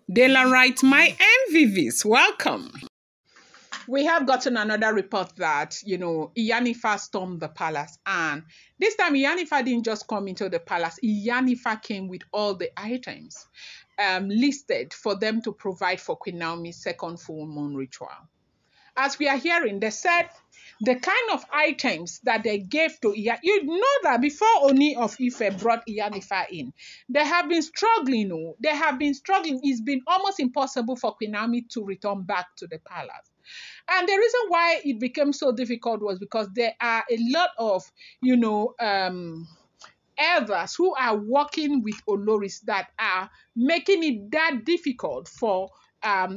Daylight, my MVVs, welcome. We have gotten another report that, Iyanifa stormed the palace. And this time, Iyanifa didn't just come into the palace. Iyanifa came with all the items listed for them to provide for Queen Naomi's second full moon ritual. As we are hearing, they said the kind of items that they gave to Iyanifa, you know that before Ooni of Ife brought Iyanifa in, they have been struggling. They have been struggling. It's been almost impossible for Queen Naomi to return back to the palace. And the reason why it became so difficult was because there are a lot of, elders who are working with Oloris that are making it that difficult for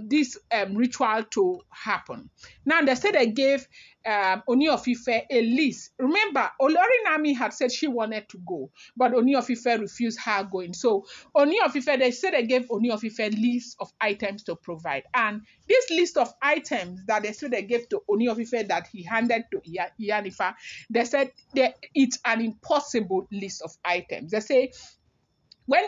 this ritual to happen. Now, they said they gave Ooni of Ife a list. Remember, Olori Naomi had said she wanted to go, but Ooni of Ife refused her going. So Ooni of Ife, they said they gave Ooni of Ife a list of items to provide. And this list of items that they said they gave to Ooni of Ife that he handed to Iyanifa, they said it's an impossible list of items. They say when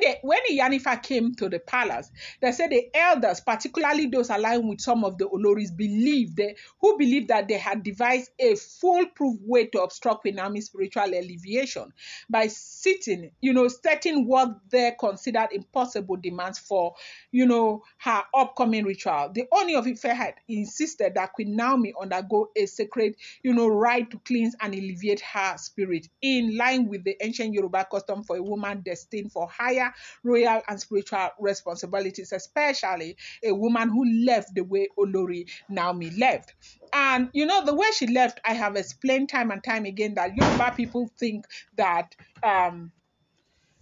Iyanifa came to the palace, they said the elders, particularly those aligned with some of the Oloris, believed that they had devised a foolproof way to obstruct Queen Naomi's spiritual alleviation by setting what they considered impossible demands for, her upcoming ritual. The Ooni of Ife had insisted that Queen Naomi undergo a sacred, rite to cleanse and alleviate her spirit, in line with the ancient Yoruba custom for a woman destined for higher royal and spiritual responsibilities, especially a woman who left the way Olori Naomi left. And the way she left, I have explained time and time again that Yoruba people think that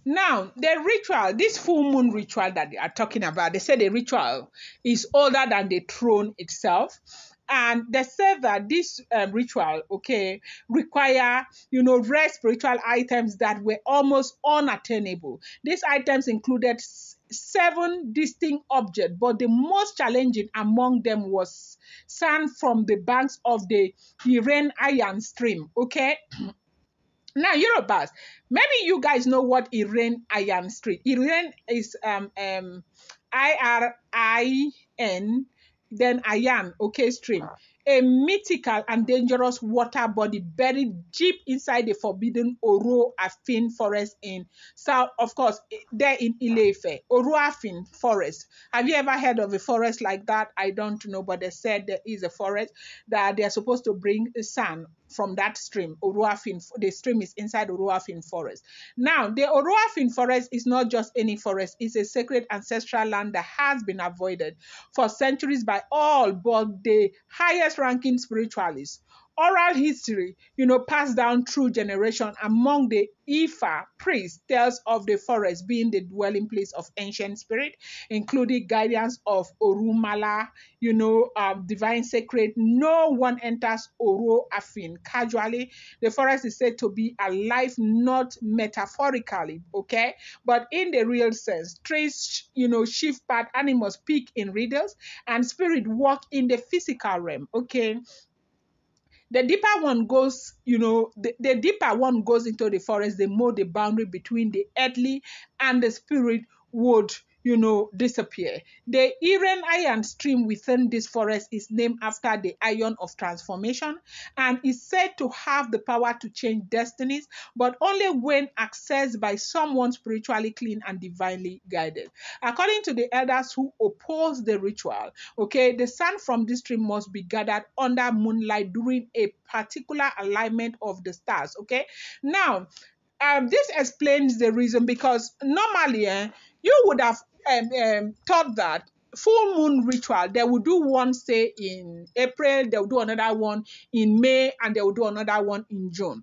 now the ritual, this full moon ritual that they are talking about, they say the ritual is older than the throne itself. And they said that this ritual, require, rare spiritual items that were almost unattainable. These items included 7 distinct objects, but the most challenging among them was sand from the banks of the Iran stream, Now, Yorubas, maybe you guys know what Iran stream. Iran is IRIN, then Ayan, stream. A mythical and dangerous water body buried deep inside the forbidden Oro Afin forest in south, of course, there in Ile-Ife. Oro Afin forest. Have you ever heard of a forest like that? I don't know, but they said there is a forest that they are supposed to bring sand from that stream. Oroafin, the stream is inside Oroafin forest. Now, the Oroafin forest is not just any forest. It's a sacred ancestral land that has been avoided for centuries by all but the highest ranking spiritualists. Oral history, passed down through generation among the Ifa priests tells of the forest being the dwelling place of ancient spirit, including guidance of Orumala, divine sacred. No one enters Oro Afin casually. The forest is said to be alive, not metaphorically, but in the real sense. Trees, shift path, animals speak in riddles, and spirit walk in the physical realm, The deeper one goes, the deeper one goes into the forest, the more the boundary between the earthly and the spirit would, disappear. The Iron stream within this forest is named after the iron of transformation and is said to have the power to change destinies, but only when accessed by someone spiritually clean and divinely guided. According to the elders who oppose the ritual, the sand from this stream must be gathered under moonlight during a particular alignment of the stars. Now, this explains the reason, because normally you would have thought that full moon ritual, they will do one, say, in April, they will do another one in May, and they will do another one in June.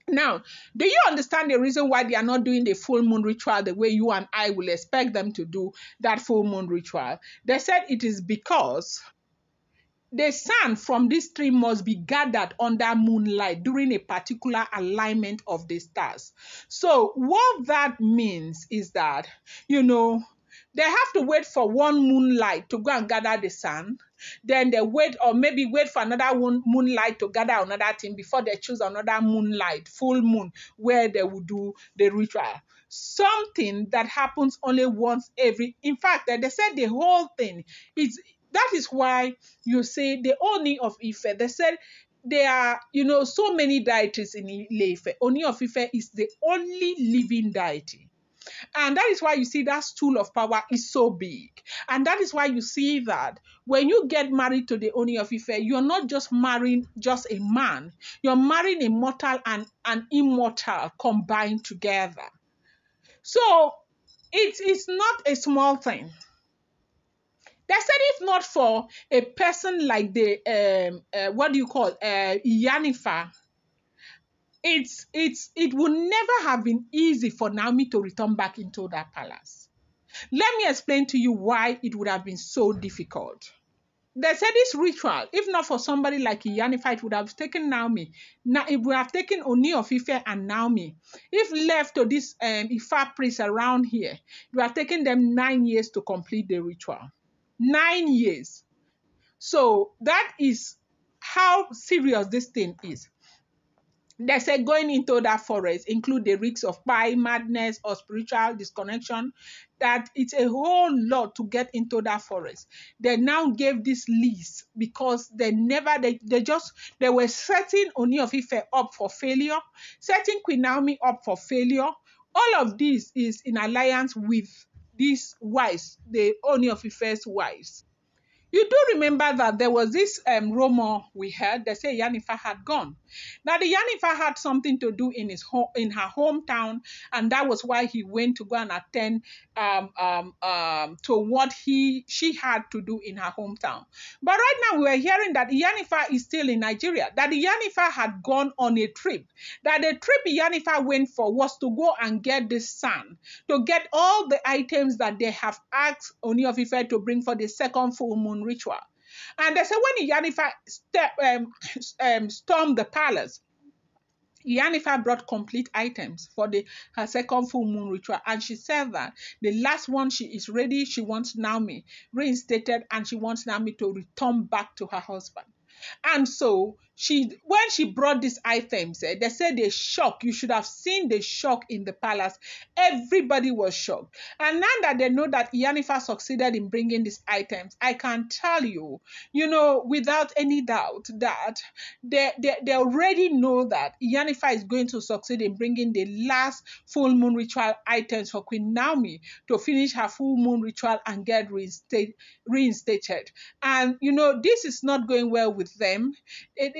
Now, do you understand the reason why they are not doing the full moon ritual the way you and I will expect them to do that full moon ritual? They said it is because the sand from this stream must be gathered under moonlight during a particular alignment of the stars. So what that means is that, They have to wait for one moonlight to go and gather the sun. Then they wait, or maybe wait for another one moonlight to gather another thing before they choose another moonlight, full moon, where they will do the ritual. Something that happens only once every. In fact, they said the whole thing is. That is why you say the Ooni of Ife. They said there are, so many deities in Ile-Ife. Ooni of Ife is the only living deity. And that is why you see that stool of power is so big. And that is why you see that when you get married to the Ooni of Ife, you're not just marrying just a man. You're marrying a mortal and an immortal combined together. So it's not a small thing. They said if not for a person like the what do you call Iyanifa, it would never have been easy for Naomi to return back into that palace. Let me explain to you why it would have been so difficult. They said this ritual, if not for somebody like Iyanifa, it would have taken Naomi. Now it would have taken Ooni of Ife and Naomi. If left to this Ifa priest around here, it would have taken them 9 years to complete the ritual. 9 years. So that is how serious this thing is. They say going into that forest include the risks of madness or spiritual disconnection, that it's a whole lot to get into that forest. They now gave this list because they were setting Ooni of Ife up for failure, setting Queen Naomi up for failure. All of this is in alliance with these wives, the Ooni of Ife's wives. You do remember that there was this rumor we heard. They say Iyanifa had gone. Now, the Iyanifa had something to do in her hometown, and that was why he went to go and attend to what she had to do in her hometown. But right now, we are hearing that Iyanifa is still in Nigeria. That Iyanifa had gone on a trip. That the trip Iyanifa went for was to go and get the sun, to get all the items that they have asked Ooni of Ife to bring for the second full moon ritual. And they say when Iyanifa stormed the palace, Iyanifa brought complete items for her second full moon ritual. And she said that the last one, she is ready. She wants Naomi reinstated, and she wants Naomi to return back to her husband. And so when she brought these items, they said the shock. You should have seen the shock in the palace. Everybody was shocked. And now that they know that Iyanifa succeeded in bringing these items, I can tell you, without any doubt that they already know that Iyanifa is going to succeed in bringing the last full moon ritual items for Queen Naomi to finish her full moon ritual and get reinstated. And, this is not going well with them.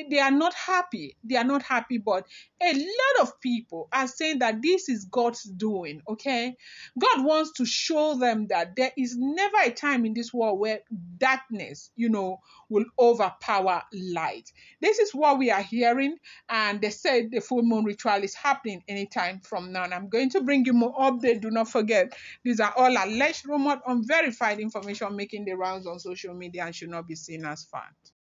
They are not happy. They are not happy, but a lot of people are saying that this is God's doing, okay? God wants to show them that there is never a time in this world where darkness, will overpower light. This is what we are hearing, and they said the full moon ritual is happening anytime from now. And I'm going to bring you more update. Do not forget, these are all alleged, rumored, unverified information making the rounds on social media and should not be seen as fact.